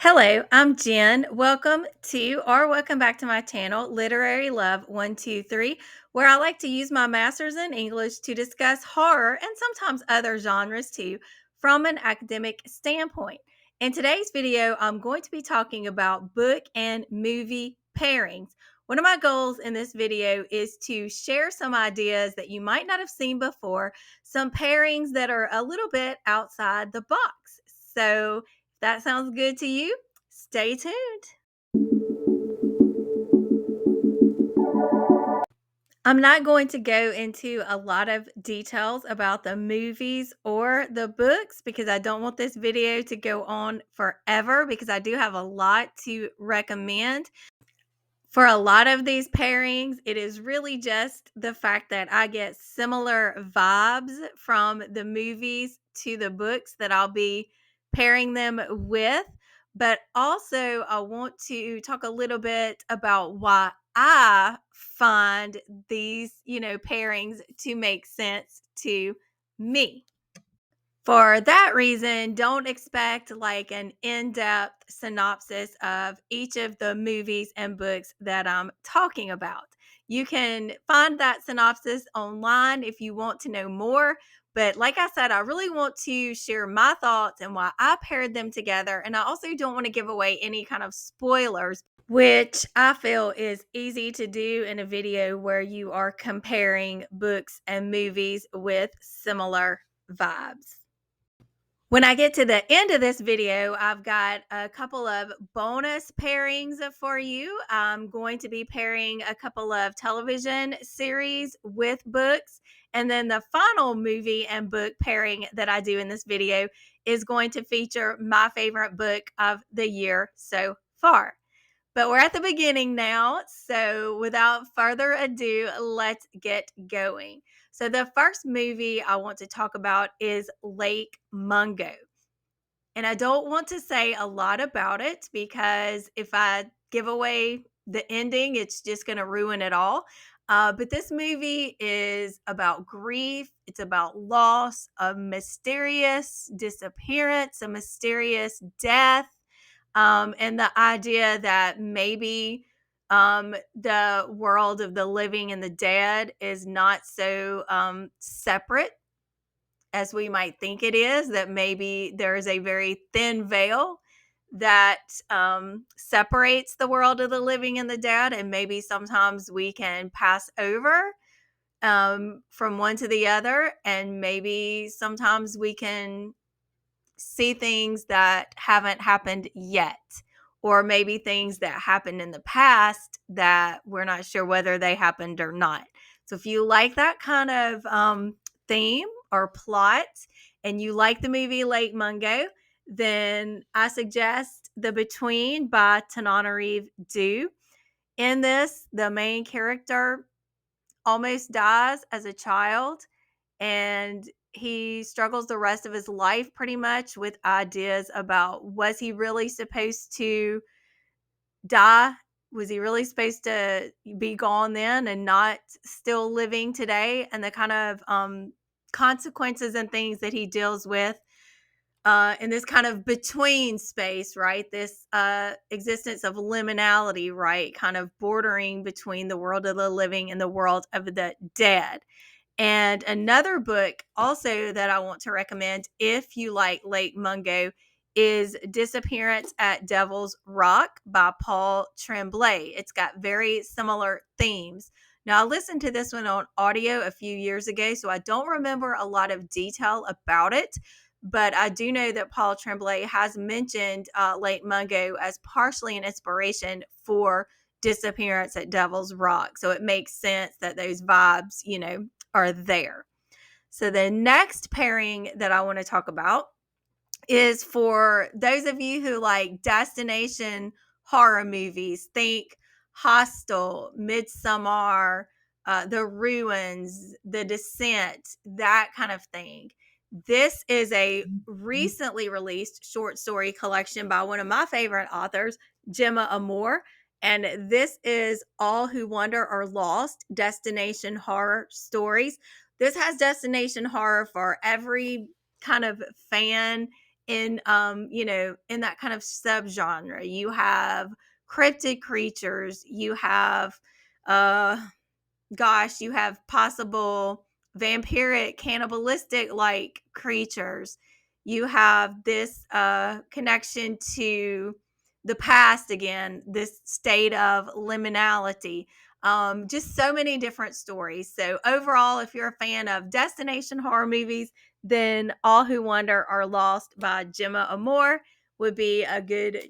Hello, I'm Jen. Welcome back to my channel, Literary Love 123, where I like to use my master's in English to discuss horror and sometimes other genres too from an academic standpoint. In today's video, I'm going to be talking about book and movie pairings. One of my goals in this video is to share some ideas that you might not have seen before, some pairings that are a little bit outside the box. So, that sounds good to you? Stay tuned. I'm not going to go into a lot of details about the movies or the books because I don't want this video to go on forever because I do have a lot to recommend. For a lot of these pairings, it is really just the fact that I get similar vibes from the movies to the books that I'll be pairing them with. But also, I want to talk a little bit about why I find these, pairings to make sense to me. For that reason, don't expect like an in depth synopsis of each of the movies and books that I'm talking about. You can find that synopsis online if you want to know more. But like I said, I really want to share my thoughts and why I paired them together. And I also don't want to give away any kind of spoilers, which I feel is easy to do in a video where you are comparing books and movies with similar vibes. When I get to the end of this video, I've got a couple of bonus pairings for you. I'm going to be pairing a couple of television series with books. And then the final movie and book pairing that I do in this video is going to feature my favorite book of the year so far. But we're at the beginning now. So without further ado, let's get going. So the first movie I want to talk about is Lake Mungo. And I don't want to say a lot about it because if I give away the ending, it's just going to ruin it all. But this movie is about grief, it's about loss, a mysterious disappearance, a mysterious death, and the idea that maybe the world of the living and the dead is not so separate as we might think it is, that maybe there is a very thin veil that separates the world of the living and the dead. And maybe sometimes we can pass over from one to the other. And maybe sometimes we can see things that haven't happened yet, or maybe things that happened in the past that we're not sure whether they happened or not. So if you like that kind of theme or plot and you like the movie Lake Mungo, then I suggest The Between by Tananarive Due. In this, the main character almost dies as a child, and he struggles the rest of his life pretty much with ideas about, was he really supposed to die? Was he really supposed to be gone then and not still living today? And the kind of consequences and things that he deals with in this kind of between space, right? This existence of liminality, right? Kind of bordering between the world of the living and the world of the dead. And another book also that I want to recommend if you like Lake Mungo is Disappearance at Devil's Rock by Paul Tremblay. It's got very similar themes. Now, I listened to this one on audio a few years ago, so I don't remember a lot of detail about it, but I do know that Paul Tremblay has mentioned Lake Mungo as partially an inspiration for Disappearance at Devil's Rock. So it makes sense that those vibes, are there. So the next pairing that I want to talk about is for those of you who like destination horror movies. Think Hostel, Midsommar, The Ruins, The Descent, that kind of thing. This is a recently released short story collection by one of my favorite authors, Gemma Amore. And this is All Who Wander Are Lost, Destination Horror Stories. This has destination horror for every kind of fan in in that kind of subgenre. You have cryptid creatures, you have uh you have possible vampiric, cannibalistic like creatures. You have this connection to the past again, this state of liminality. Just so many different stories. So, overall, if you're a fan of destination horror movies, then All Who Wander Are Lost by Gemma Amore would be a good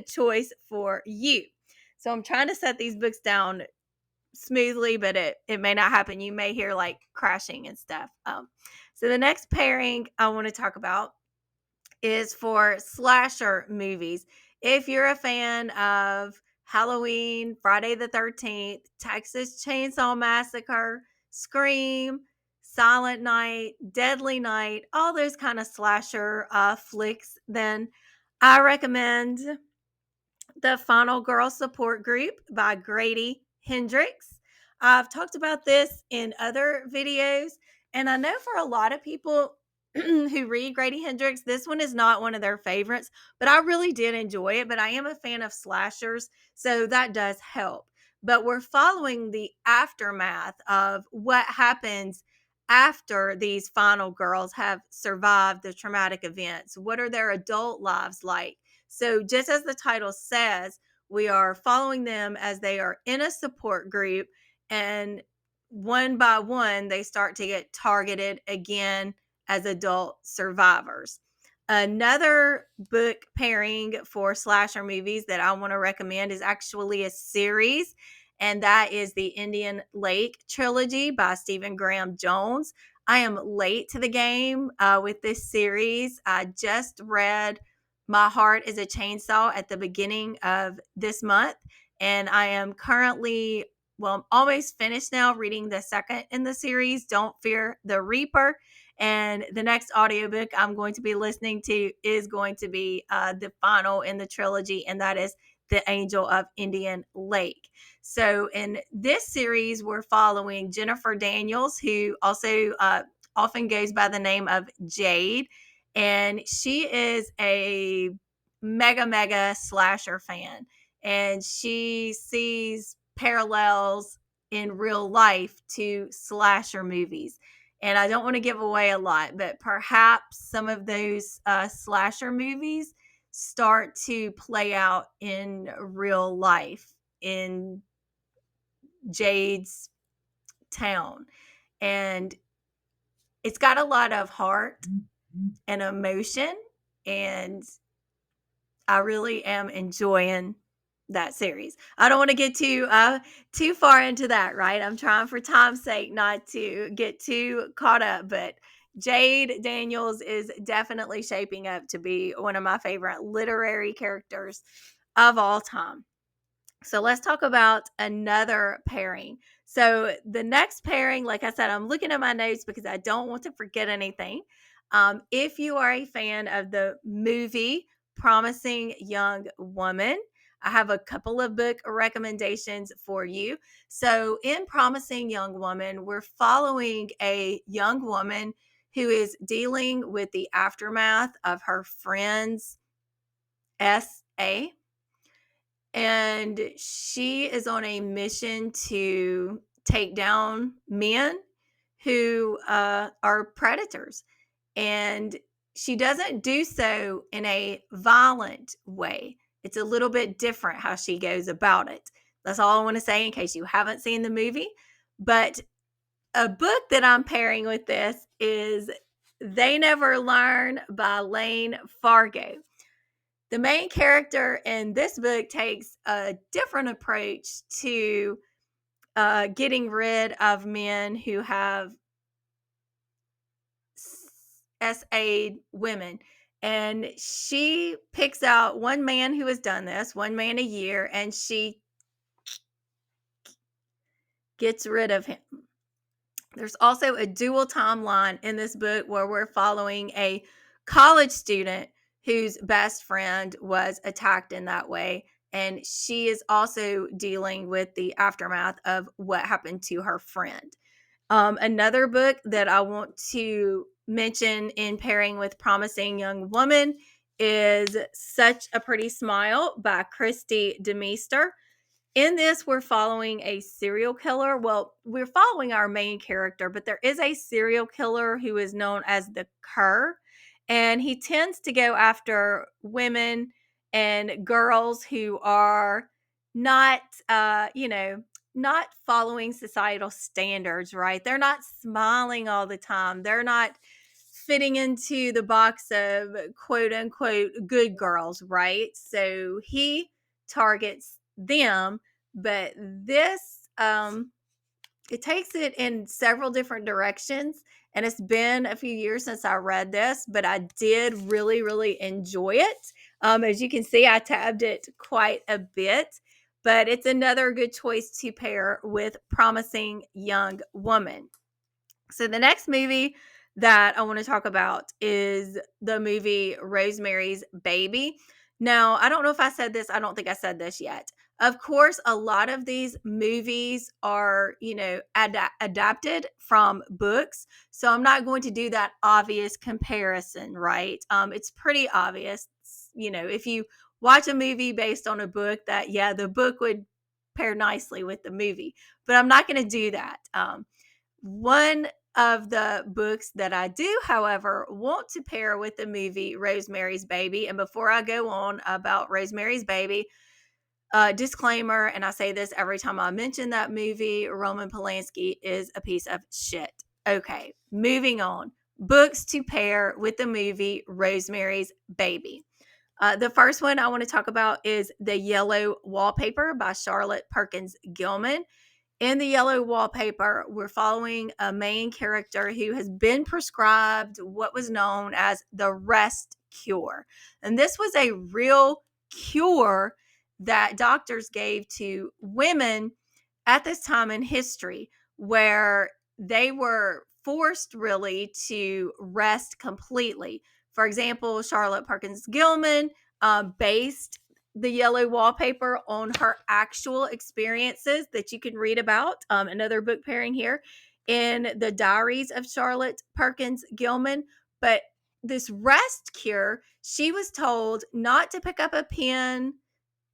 choice for you. So, I'm trying to set these books down smoothly, but it may not happen. You may hear like crashing and stuff. So the next pairing I want to talk about is for slasher movies. If you're a fan of Halloween, Friday the 13th, Texas Chainsaw Massacre, Scream, Silent Night, Deadly Night, all those kind of slasher flicks, then I recommend The Final Girl Support Group by Grady Hendrix. I've talked about this in other videos, and I know for a lot of people who read Grady Hendrix, this one is not one of their favorites, but I really did enjoy it. But I am a fan of slashers, so that does help. But we're following the aftermath of what happens after these final girls have survived the traumatic events. What are their adult lives like? So, just as the title says, we are following them as they are in a support group, and one by one, they start to get targeted again as adult survivors. Another book pairing for slasher movies that I want to recommend is actually a series, and that is the Indian Lake trilogy by Stephen Graham Jones. I am late to the game with this series. I just read My Heart is a Chainsaw at the beginning of this month, and I am currently, well, I'm almost finished now reading the second in the series, Don't Fear the Reaper. And the next audiobook I'm going to be listening to is going to be the final in the trilogy, and that is The Angel of Indian Lake. So, in this series, we're following Jennifer Daniels, who also often goes by the name of Jade, and she is a mega slasher fan, and she sees parallels in real life to slasher movies. And I don't want to give away a lot, but perhaps some of those slasher movies start to play out in real life in Jade's town. And it's got a lot of heart and emotion, and I really am enjoying that series. I don't want to get too far into that, right? I'm trying for time's sake not to get too caught up, but Jade Daniels is definitely shaping up to be one of my favorite literary characters of all time. So let's talk about another pairing. So the next pairing, like I said, I'm looking at my notes because I don't want to forget anything. If you are a fan of the movie Promising Young Woman, I have a couple of book recommendations for you. So in Promising Young Woman, we're following a young woman who is dealing with the aftermath of her friend's SA, and she is on a mission to take down men who are predators. And she doesn't do so in a violent way. It's a little bit different how she goes about it. That's all I want to say in case you haven't seen the movie. But a book that I'm pairing with this is They Never Learn by Lane Fargo. The main character in this book takes a different approach to getting rid of men who have SA'd women. And she picks out one man who has done this, one man a year, and she gets rid of him. There's also a dual timeline in this book where we're following a college student whose best friend was attacked in that way. And she is also dealing with the aftermath of what happened to her friend. Another book that I want to mention in pairing with Promising Young Woman is Such a Pretty Smile by Christy Demeester. In this, we're following a serial killer. Well, we're following our main character, but there is a serial killer who is known as the Cur, and he tends to go after women and girls who are not, not following societal standards, right? They're not smiling all the time. They're not fitting into the box of quote unquote good girls, right? So he targets them, but this it takes it in several different directions, and it's been a few years since I read this, but I did really enjoy it. As you can see, I tabbed it quite a bit, but it's another good choice to pair with Promising Young Woman. So the next movie that I want to talk about is the movie Rosemary's Baby. Now, I don't know if I said this. I don't think I said this yet. Of course, a lot of these movies are, adapted from books. So I'm not going to do that obvious comparison, right? It's pretty obvious, if you watch a movie based on a book that, yeah, the book would pair nicely with the movie, but I'm not going to do that. One of the books that I do, however, want to pair with the movie Rosemary's Baby. And before I go on about Rosemary's Baby, disclaimer, and I say this every time I mention that movie, Roman Polanski is a piece of shit. Okay, moving on. Books to pair with the movie Rosemary's Baby. The first one I want to talk about is The Yellow Wallpaper by Charlotte Perkins Gilman. In The Yellow Wallpaper, we're following a main character who has been prescribed what was known as the rest cure. And this was a real cure that doctors gave to women at this time in history, where they were forced really to rest completely. For example, Charlotte Perkins Gilman based The Yellow Wallpaper on her actual experiences that you can read about. Another book pairing here in The Diaries of Charlotte Perkins Gilman. But this rest cure, she was told not to pick up a pen,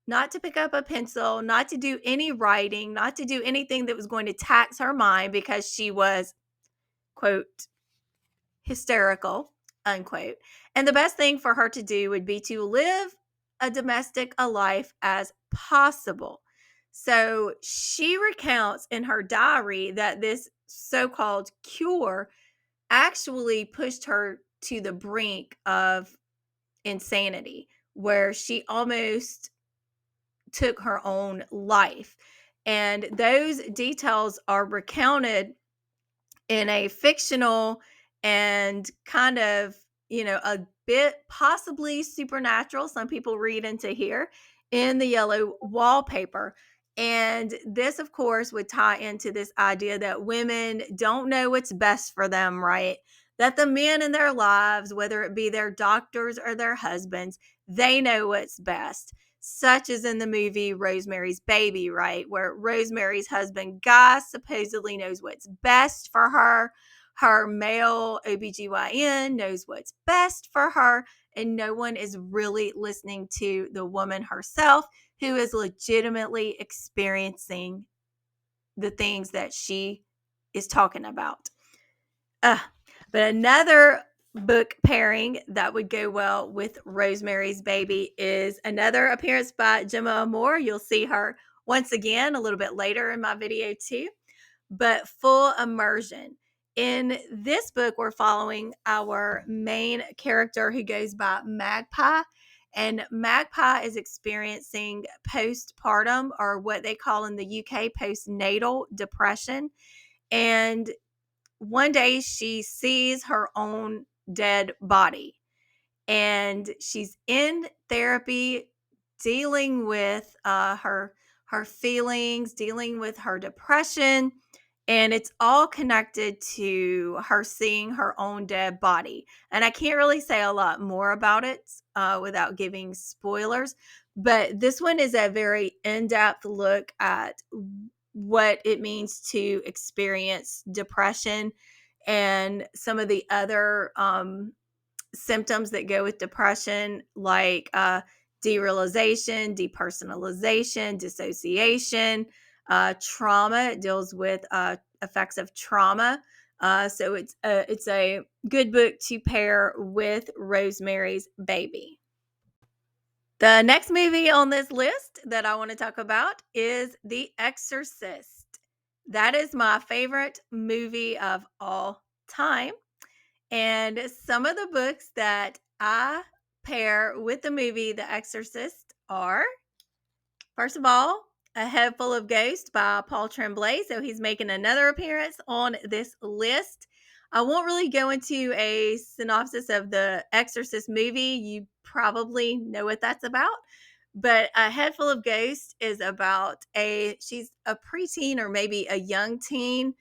not to pick up a pencil, not to do any writing, not to do anything that was going to tax her mind because she was, quote, hysterical, unquote. And the best thing for her to do would be to live a domestic a life as possible. So she recounts in her diary that this so-called cure actually pushed her to the brink of insanity, where she almost took her own life. And those details are recounted in a fictional and kind of, a bit possibly supernatural, some people read into here, in The Yellow Wallpaper. And this, of course, would tie into this idea that women don't know what's best for them, right? That the men in their lives, whether it be their doctors or their husbands, they know what's best, such as in the movie Rosemary's Baby, right? Where Rosemary's husband, Guy, supposedly knows what's best for her. Her male OBGYN knows what's best for her, and no one is really listening to the woman herself who is legitimately experiencing the things that she is talking about. But another book pairing that would go well with Rosemary's Baby is another appearance by Gemma Moore. You'll see her once again a little bit later in my video too, but Full Immersion. In this book, we're following our main character who goes by Magpie. And Magpie is experiencing postpartum, or what they call in the UK postnatal depression. And one day she sees her own dead body, and she's in therapy dealing with her feelings, dealing with her depression, and it's all connected to her seeing her own dead body. And I can't really say a lot more about it without giving spoilers, but this one is a very in-depth look at what it means to experience depression and some of the other symptoms that go with depression, like derealization, depersonalization, dissociation, trauma. It deals with effects of trauma. So it's a good book to pair with Rosemary's Baby. The next movie on this list that I want to talk about is The Exorcist. That is my favorite movie of all time. And some of the books that I pair with the movie The Exorcist are, first of all, A Head Full of Ghosts by Paul Tremblay. So he's making another appearance on this list. I won't really go into a synopsis of the Exorcist movie. You probably know what that's about. But A Head Full of Ghosts is about she's a preteen or maybe a young teen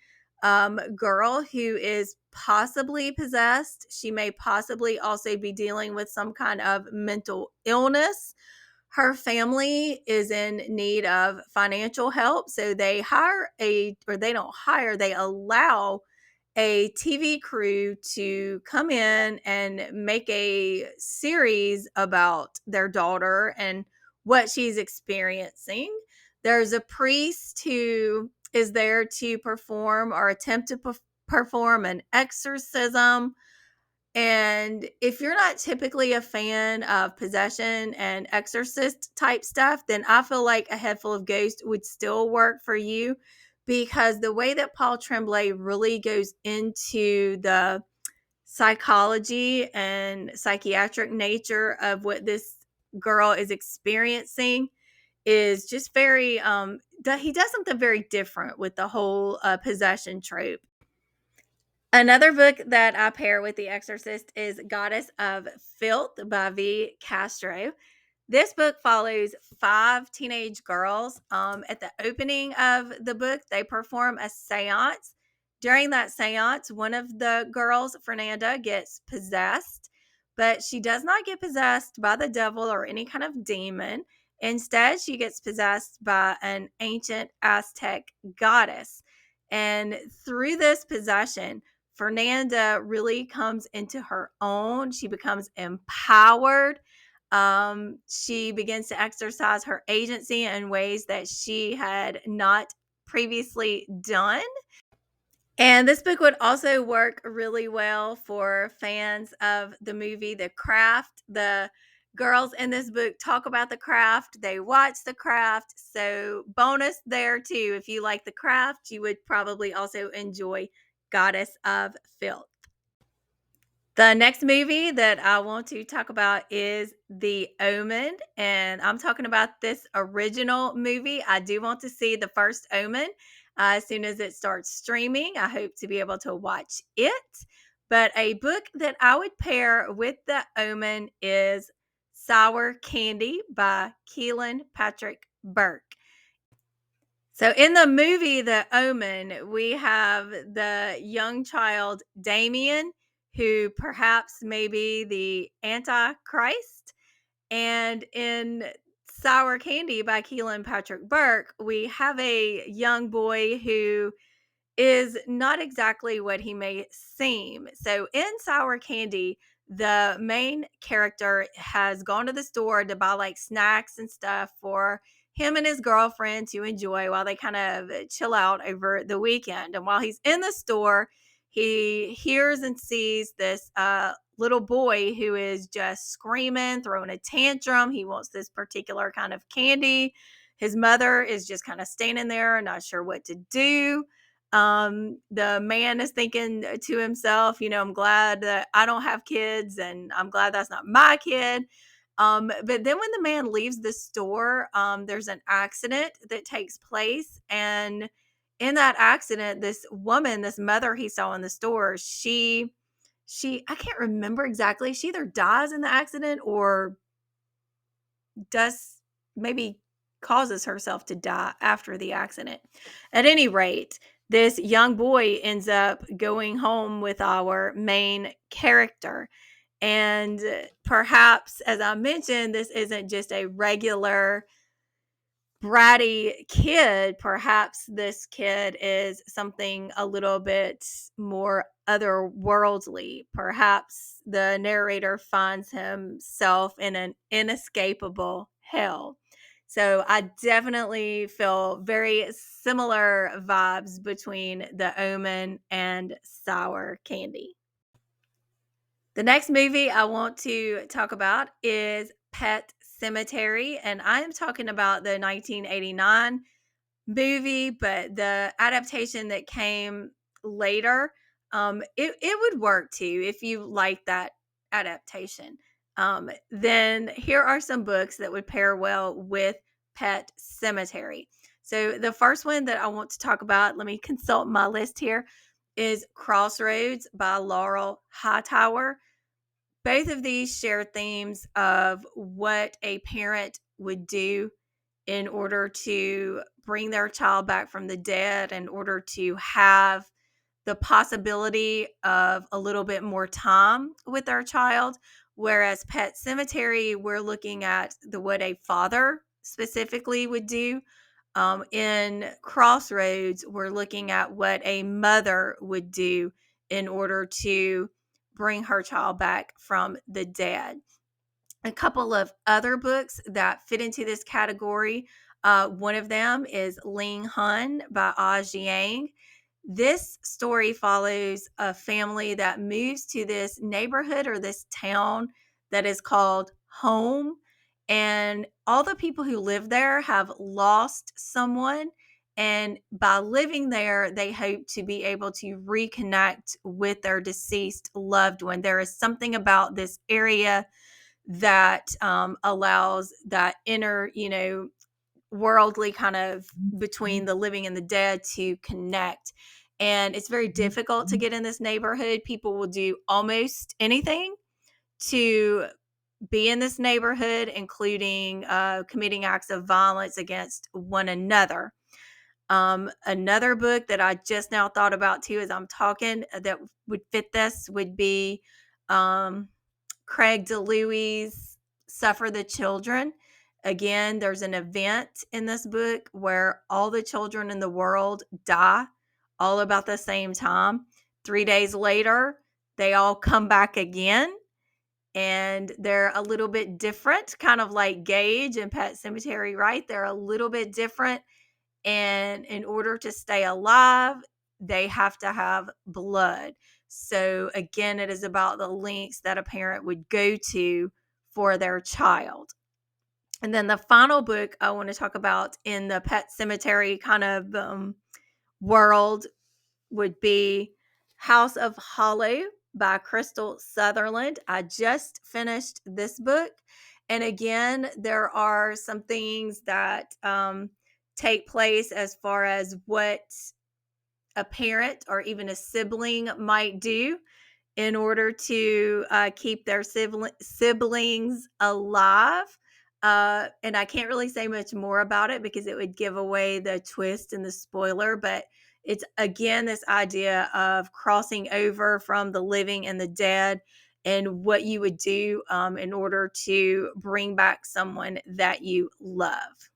girl who is possibly possessed. She may possibly also be dealing with some kind of mental illness. Her family is in need of financial help, so they they don't hire, they allow a TV crew to come in and make a series about their daughter and what she's experiencing. There's a priest who is there to perform or attempt to perform an exorcism. And if you're not typically a fan of possession and exorcist type stuff, then I feel like A Head Full of Ghosts would still work for you, because the way that Paul Tremblay really goes into the psychology and psychiatric nature of what this girl is experiencing is just very he does something very different with the whole possession trope. Another book that I pair with The Exorcist is Goddess of Filth by V. Castro. This book follows five teenage girls. At the opening of the book, they perform a seance. During that seance, one of the girls, Fernanda, gets possessed, but she does not get possessed by the devil or any kind of demon. Instead, she gets possessed by an ancient Aztec goddess. And through this possession, Fernanda really comes into her own. She becomes empowered. She begins to exercise her agency in ways that she had not previously done. And this book would also work really well for fans of the movie The Craft. The girls in this book talk about The Craft, they watch The Craft. So, bonus there too. If you like The Craft, you would probably also enjoy Goddess of Filth. The next movie that I want to talk about is The Omen, and I'm talking about this original movie. I do want to see the first Omen as soon as it starts streaming. I hope to be able to watch it. But a book that I would pair with The Omen is Sour Candy by Keelan Patrick Burke. So in the movie The Omen, we have the young child Damien, who perhaps may be the Antichrist. And in Sour Candy by Keelan Patrick Burke, we have a young boy who is not exactly what he may seem. So in Sour Candy, the main character has gone to the store to buy like snacks and stuff for him and his girlfriend to enjoy while they kind of chill out over the weekend. And while he's in the store, he hears and sees this little boy who is just screaming, throwing a tantrum. He wants this particular kind of candy. His mother is just kind of standing there, not sure what to do. The man is thinking to himself, I'm glad that I don't have kids, and I'm glad that's not my kid. But then when the man leaves the store, there's an accident that takes place. And in that accident, this woman, this mother he saw in the store, I can't remember exactly. She either dies in the accident or does maybe causes herself to die after the accident. At any rate, this young boy ends up going home with our main character. And perhaps, as I mentioned, this isn't just a regular bratty kid, perhaps this kid is something a little bit more otherworldly. Perhaps the narrator finds himself in an inescapable hell. So I definitely feel very similar vibes between The Omen and Sour Candy. The next movie I want to talk about is Pet Cemetery, and I am talking about the 1989 movie, but the adaptation that came later, it would work too if you like that adaptation. Then here are some books that would pair well with Pet Cemetery. So the first one that I want to talk about, let me consult my list here, is Crossroads by Laurel Hightower. Both of these share themes of what a parent would do in order to bring their child back from the dead, in order to have the possibility of a little bit more time with their child. Whereas Pet Cemetery, we're looking at what a father specifically would do. In Crossroads, we're looking at what a mother would do in order to bring her child back from the dead. A couple of other books that fit into this category. One of them is Ling Hun by Ah Yang. This story follows a family that moves to this neighborhood or this town that is called home. And all the people who live there have lost someone. And by living there, they hope to be able to reconnect with their deceased loved one. There is something about this area that allows that inner, worldly kind of between the living and the dead to connect. And it's very difficult to get in this neighborhood. People will do almost anything to be in this neighborhood, including committing acts of violence against one another. Another book that I just now thought about too, as I'm talking, that would fit this would be um, Craig DeLuey's Suffer the Children. Again, there's an event in this book where all the children in the world die all about the same time. 3 days later, they all come back again, and they're a little bit different, kind of like Gage and Pet Cemetery, right? They're a little bit different. And in order to stay alive, they have to have blood. So again, it is about the lengths that a parent would go to for their child. And then the final book I want to talk about in the Pet Cemetery kind of world would be House of Hollow by Crystal Sutherland. I just finished this book. And again, there are some things that take place as far as what a parent or even a sibling might do in order to keep their siblings alive. And I can't really say much more about it because it would give away the twist and the spoiler. But it's again this idea of crossing over from the living and the dead and what you would do in order to bring back someone that you love.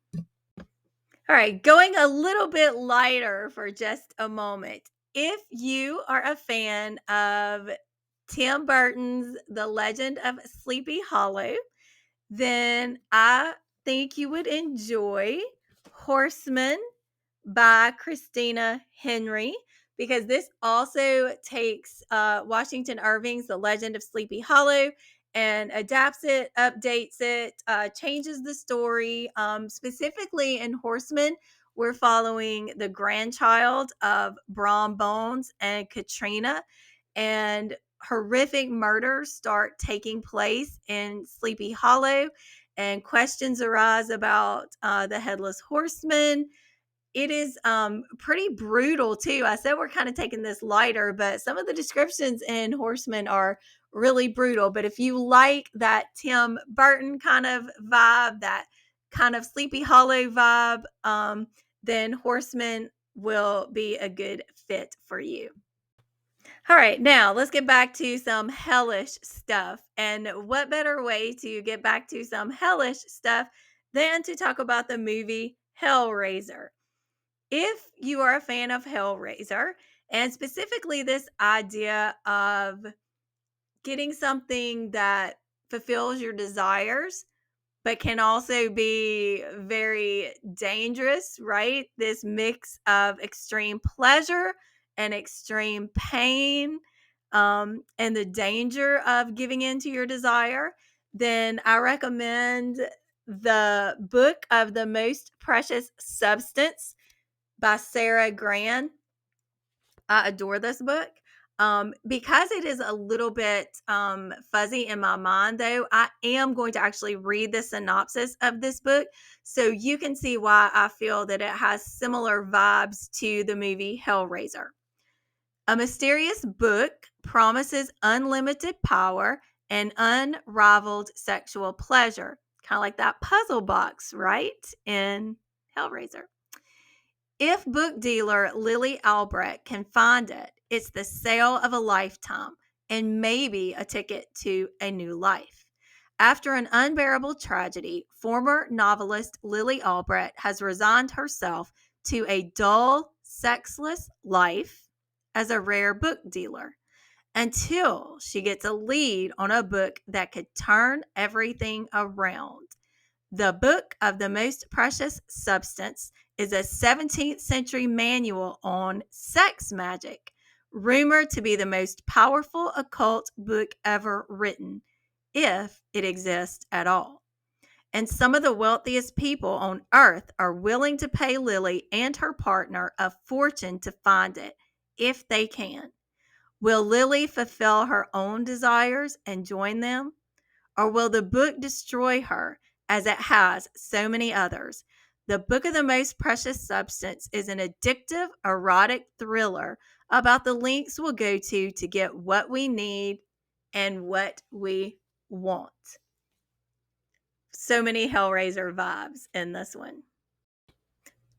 All right, going a little bit lighter for just a moment. If you are a fan of Tim Burton's The Legend of Sleepy Hollow, then I think you would enjoy Horseman by Christina Henry, because this also takes Washington Irving's The Legend of Sleepy Hollow and adapts it, updates it, changes the story. Specifically in Horseman, we're following the grandchild of Brom Bones and Katrina, and horrific murders start taking place in Sleepy Hollow, and questions arise about the Headless Horseman. It is pretty brutal too. I said we're kind of taking this lighter, but some of the descriptions in Horseman are really brutal. But if you like that Tim Burton kind of vibe, that kind of Sleepy Hollow vibe, then Horseman will be a good fit for you. All right, now let's get back to some hellish stuff. And what better way to get back to some hellish stuff than to talk about the movie Hellraiser. If you are a fan of Hellraiser, and specifically this idea of getting something that fulfills your desires, but can also be very dangerous, right? This mix of extreme pleasure and extreme pain, and the danger of giving in to your desire, then I recommend the book of the Most Precious Substance by Sarah Gran. I adore this book. Because it is a little bit fuzzy in my mind, though, I am going to actually read the synopsis of this book so you can see why I feel that it has similar vibes to the movie Hellraiser. A mysterious book promises unlimited power and unrivaled sexual pleasure, kind of like that puzzle box, right? In Hellraiser. If book dealer Lily Albrecht can find it, it's the sale of a lifetime and maybe a ticket to a new life. After an unbearable tragedy, former novelist Lily Albrecht has resigned herself to a dull, sexless life as a rare book dealer until she gets a lead on a book that could turn everything around. The Book of the Most Precious Substance is a 17th century manual on sex magic, rumored to be the most powerful occult book ever written, if it exists at all. And some of the wealthiest people on earth are willing to pay Lily and her partner a fortune to find it, if they can. Will Lily fulfill her own desires and join them? Or will the book destroy her as it has so many others? The Book of the Most Precious Substance is an addictive, erotic thriller about the lengths we'll go to get what we need and what we want. So many Hellraiser vibes in this one.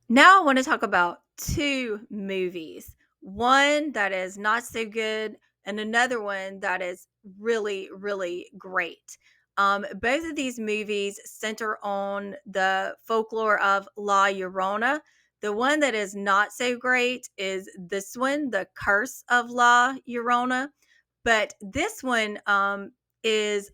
Now I want to talk about two movies. One that is not so good and another one that is really, really great. Both of these movies center on the folklore of La Llorona. The one that is not so great is this one, The Curse of La Llorona. But this one is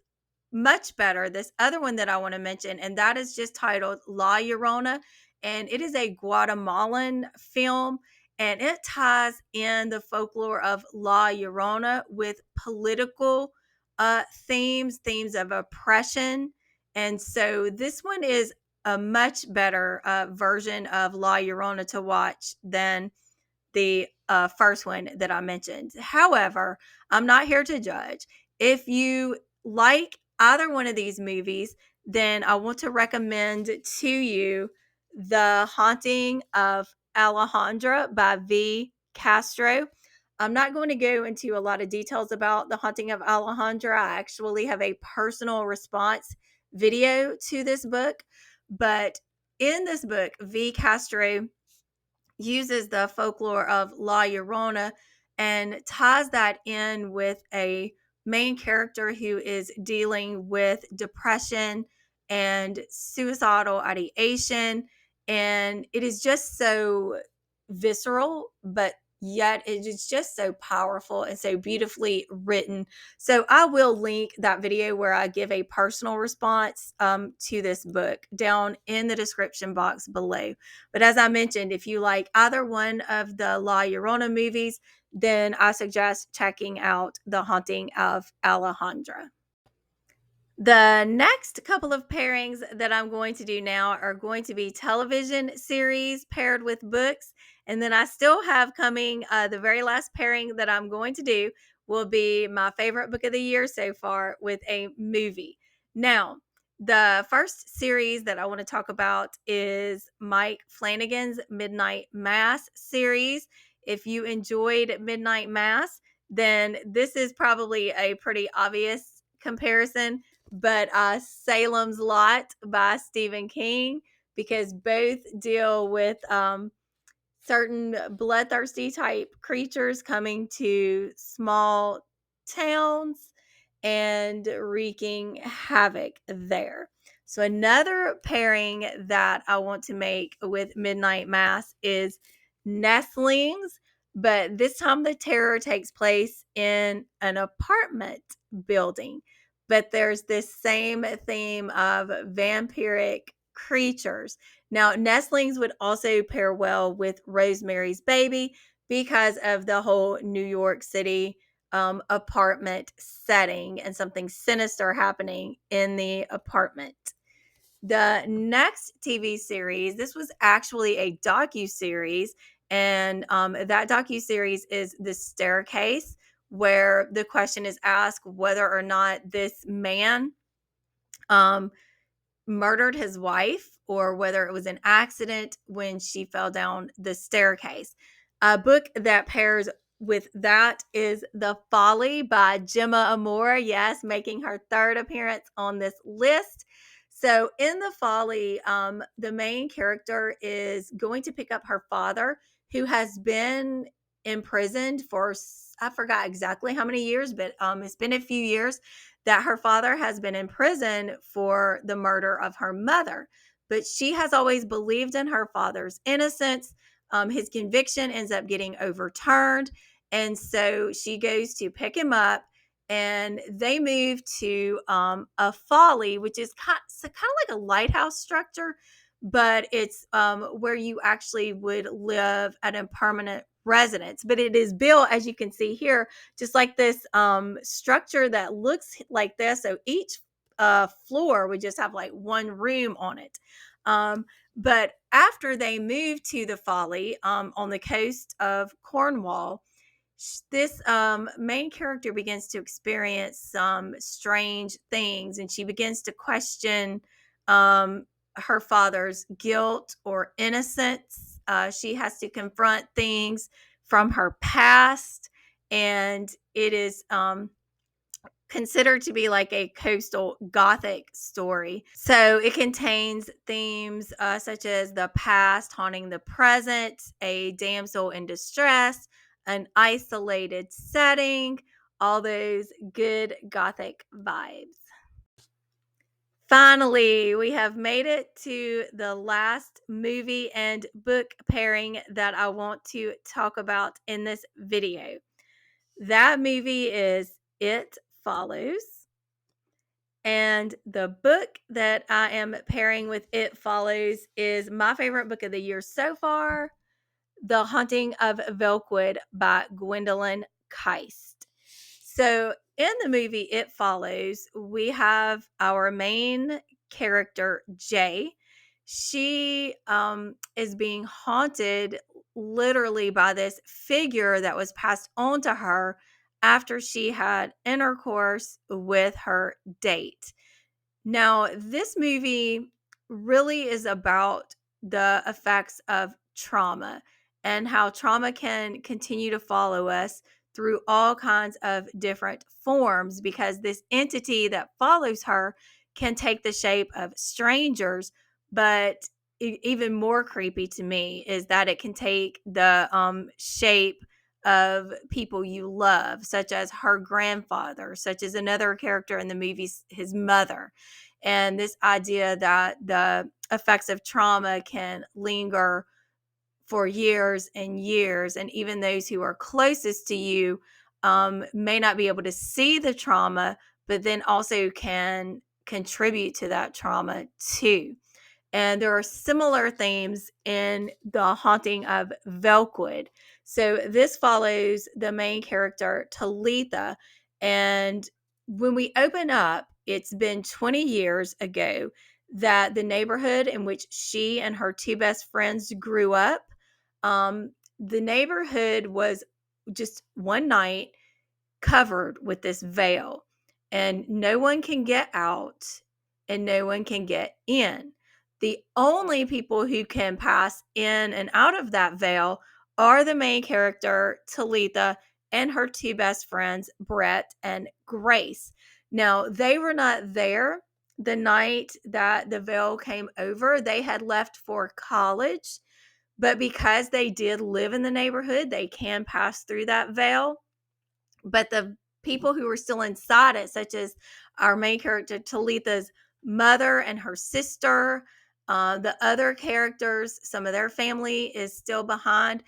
much better. This other one that I want to mention, and that is just titled La Llorona, and it is a Guatemalan film, and it ties in the folklore of La Llorona with political themes of oppression. And so this one is a much better version of La Llorona to watch than the first one that I mentioned. However, I'm not here to judge. If you like either one of these movies, then I want to recommend to you The Haunting of Alejandra by V. Castro. I'm not going to go into a lot of details about The Haunting of Alejandra. I actually have a personal response video to this book. But in this book, V. Castro uses the folklore of La Llorona and ties that in with a main character who is dealing with depression and suicidal ideation. And it is just so visceral, but yet it is just so powerful and so beautifully written. So I will link that video where I give a personal response to this book down in the description box below. But as I mentioned, if you like either one of the La Llorona movies, then I suggest checking out The Haunting of Alejandra. The next couple of pairings that I'm going to do now are going to be television series paired with books. And then I still have coming the very last pairing that I'm going to do will be my favorite book of the year so far with a movie. Now, the first series that I want to talk about is Mike Flanagan's Midnight Mass series. If you enjoyed Midnight Mass, then this is probably a pretty obvious comparison, but Salem's Lot by Stephen King, because both deal with certain bloodthirsty type creatures coming to small towns and wreaking havoc there. So, another pairing that I want to make with Midnight Mass is nestlings, but this time the terror takes place in an apartment building. But there's this same theme of vampiric creatures. Now, nestlings would also pair well with Rosemary's Baby because of the whole New York City apartment setting and something sinister happening in the apartment. The next TV series, this was actually a docu-series, and that docu-series is The Staircase, where the question is asked whether or not this man um, murdered his wife or whether it was an accident when she fell down the staircase. A book that pairs with that is The Folly by Gemma Amore. Yes, making her third appearance on this list. So, in The Folly, the main character is going to pick up her father, who has been imprisoned for, I forgot exactly how many years, but it's been a few years that her father has been in prison for the murder of her mother. But she has always believed in her father's innocence. His conviction ends up getting overturned. And so she goes to pick him up, and they move to a folly, which is kind of like a lighthouse structure, but it's where you actually would live at a permanent residence. But it is built, as you can see here, just like this structure that looks like this. So each floor would just have like one room on it. But after they moved to the Folly on the coast of Cornwall, this main character begins to experience some strange things, and she begins to question her father's guilt or innocence. She has to confront things from her past, and it is considered to be like a coastal gothic story. So it contains themes such as the past haunting the present, a damsel in distress, an isolated setting, all those good gothic vibes. Finally, we have made it to the last movie and book pairing that I want to talk about in this video. That movie is It Follows. And the book that I am pairing with It Follows is my favorite book of the year so far, The Haunting of Velkwood by Gwendolyn Keist. So, in the movie It Follows, we have our main character, Jay. She is being haunted literally by this figure that was passed on to her after she had intercourse with her date. Now, this movie really is about the effects of trauma and how trauma can continue to follow us through all kinds of different forms, because this entity that follows her can take the shape of strangers. But even more creepy to me is that it can take the shape of people you love, such as her grandfather, such as another character in the movies, his mother. And this idea that the effects of trauma can linger for years and years, and even those who are closest to you may not be able to see the trauma, but then also can contribute to that trauma too. And there are similar themes in The Haunting of Velkwood. So this follows the main character, Talitha. And when we open up, it's been 20 years ago that the neighborhood in which she and her two best friends grew up, the neighborhood was just one night covered with this veil, and no one can get out and no one can get in. The only people who can pass in and out of that veil are the main character, Talitha, and her two best friends, Brett and Grace. Now, they were not there the night that the veil came over. They had left for college, but because they did live in the neighborhood, they can pass through that veil. But the people who were still inside it, such as our main character, Talitha's mother and her sister. The other characters, some of their family is still behind.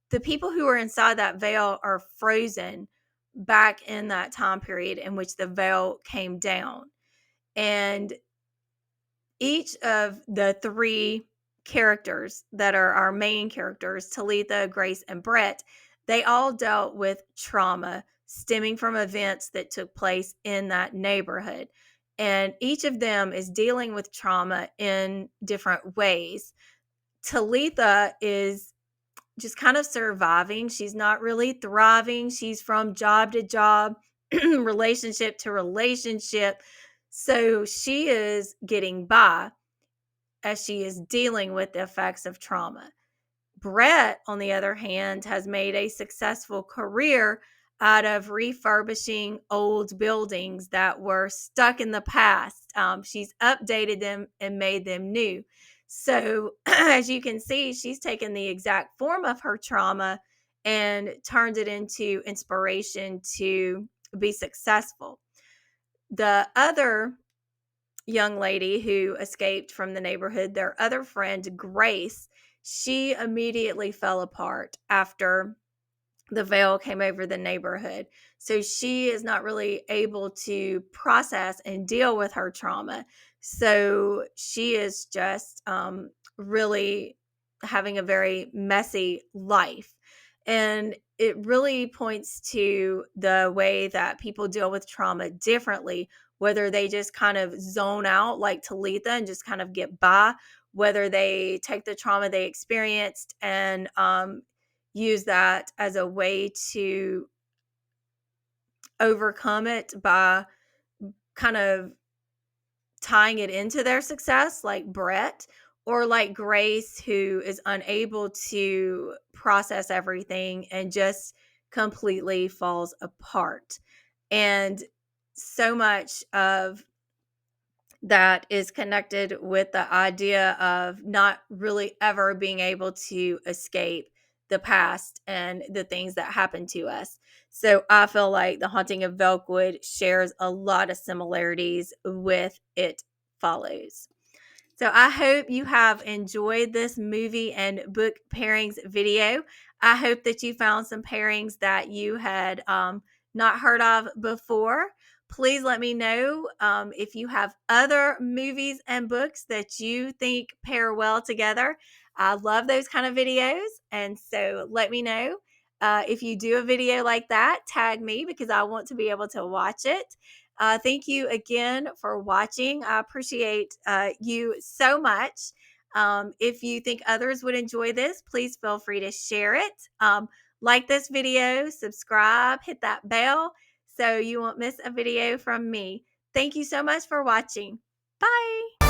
The people who are inside that veil are frozen back in that time period in which the veil came down. And each of the three characters that are our main characters, Talitha, Grace, and Brett, they all dealt with trauma stemming from events that took place in that neighborhood. And each of them is dealing with trauma in different ways. Talitha is just kind of surviving. She's not really thriving. She's from job to job, relationship to relationship. So she is getting by as she is dealing with the effects of trauma. Brett, on the other hand, has made a successful career out of refurbishing old buildings that were stuck in the past. She's updated them and made them new. So, as you can see, she's taken the exact form of her trauma and turned it into inspiration to be successful. The other young lady who escaped from the neighborhood, their other friend, Grace, she immediately fell apart after the veil came over the neighborhood. So she is not really able to process and deal with her trauma. So she is just really having a very messy life. And it really points to the way that people deal with trauma differently, whether they just kind of zone out like Talitha and just kind of get by, whether they take the trauma they experienced and use that as a way to overcome it by kind of tying it into their success, like Brett, or like Grace, who is unable to process everything and just completely falls apart. And so much of that is connected with the idea of not really ever being able to escape the past and the things that happened to us. So I feel like The Haunting of Velkwood shares a lot of similarities with It Follows. So I hope you have enjoyed this movie and book pairings video. I hope that you found some pairings that you had not heard of before. Please let me know if you have other movies and books that you think pair well together. I love those kind of videos. And so let me know. If you do a video like that, tag me because I want to be able to watch it. Thank you again for watching. I appreciate you so much. If you think others would enjoy this, please feel free to share it. Like this video, subscribe, hit that bell so you won't miss a video from me. Thank you so much for watching. Bye.